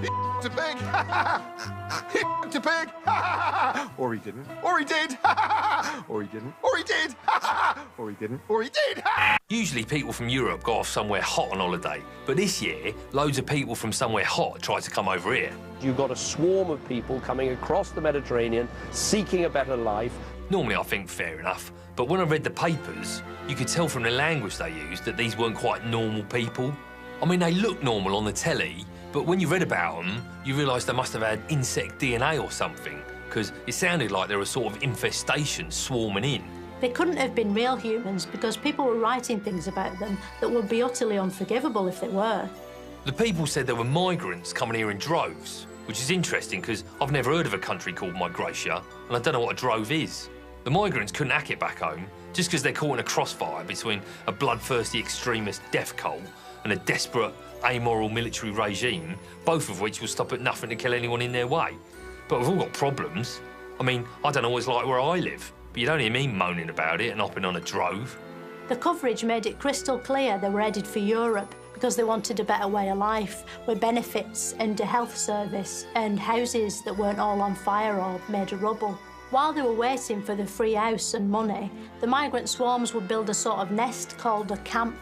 He f***ed a pig. He f***ed a pig. Or he didn't. Or he did. Or he didn't. Or he did. Or he didn't. Or he did. Usually people from Europe go off somewhere hot on holiday, but this year, loads of people from somewhere hot tried to come over here. You've got a swarm of people coming across the Mediterranean, seeking a better life. Normally I think fair enough, but when I read the papers, you could tell from the language they used that these weren't quite normal people. I mean, they look normal on the telly, but when you read about them, you realise they must have had insect DNA or something, because it sounded like there was a sort of infestation swarming in. They couldn't have been real humans because people were writing things about them that would be utterly unforgivable if they were. The people said there were migrants coming here in droves, which is interesting because I've never heard of a country called Migratia, and I don't know what a drove is. The migrants couldn't hack it back home just because they're caught in a crossfire between a bloodthirsty extremist death cult and a desperate, amoral military regime, both of which will stop at nothing to kill anyone in their way. But we've all got problems. I mean, I don't always like where I live, but you don't hear me moaning about it and hopping on a drove. The coverage made it crystal clear they were headed for Europe because they wanted a better way of life, with benefits and a health service and houses that weren't all on fire or made of rubble. While they were waiting for the free house and money, the migrant swarms would build a sort of nest called a camp.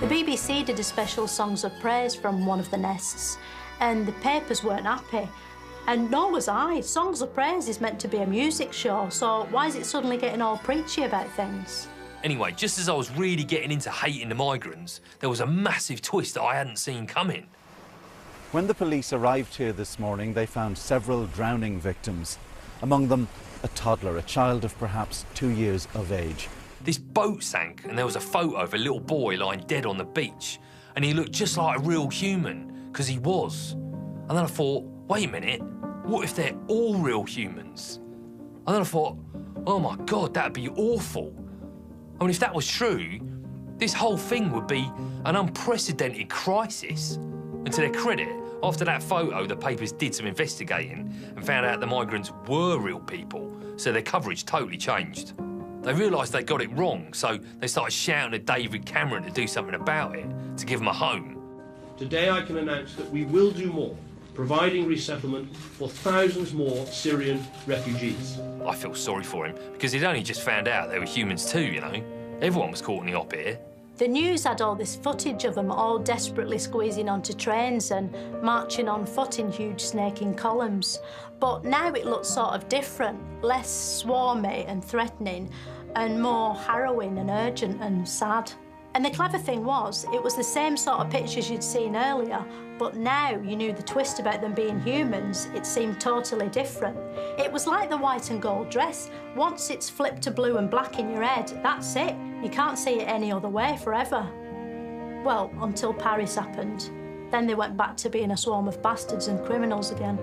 The BBC did a special Songs of Praise from one of the nests, and the papers weren't happy. And nor was I. Songs of Praise is meant to be a music show, so why is it suddenly getting all preachy about things? Anyway, just as I was really getting into hating the migrants, there was a massive twist that I hadn't seen coming. When the police arrived here this morning, they found several drowning victims. Among them, a toddler, a child of perhaps 2 years of age. This boat sank and there was a photo of a little boy lying dead on the beach, and he looked just like a real human, because he was. And then I thought, wait a minute, what if they're all real humans? And then I thought, oh my God, that'd be awful. I mean, if that was true, this whole thing would be an unprecedented crisis. And to their credit, after that photo, the papers did some investigating and found out the migrants were real people, so their coverage totally changed. They realised they got it wrong, so they started shouting at David Cameron to do something about it, to give them a home. Today I can announce that we will do more, providing resettlement for thousands more Syrian refugees. I feel sorry for him, because he'd only just found out they were humans too, you know. Everyone was caught in the op here. The news had all this footage of them all desperately squeezing onto trains and marching on foot in huge snaking columns. But now it looks sort of different, less swarmy and threatening, and more harrowing and urgent and sad. And the clever thing was, it was the same sort of pictures you'd seen earlier, but now you knew the twist about them being humans. It seemed totally different. It was like the white and gold dress. Once it's flipped to blue and black in your head, that's it. You can't see it any other way forever. Well, until Paris happened. Then they went back to being a swarm of bastards and criminals again.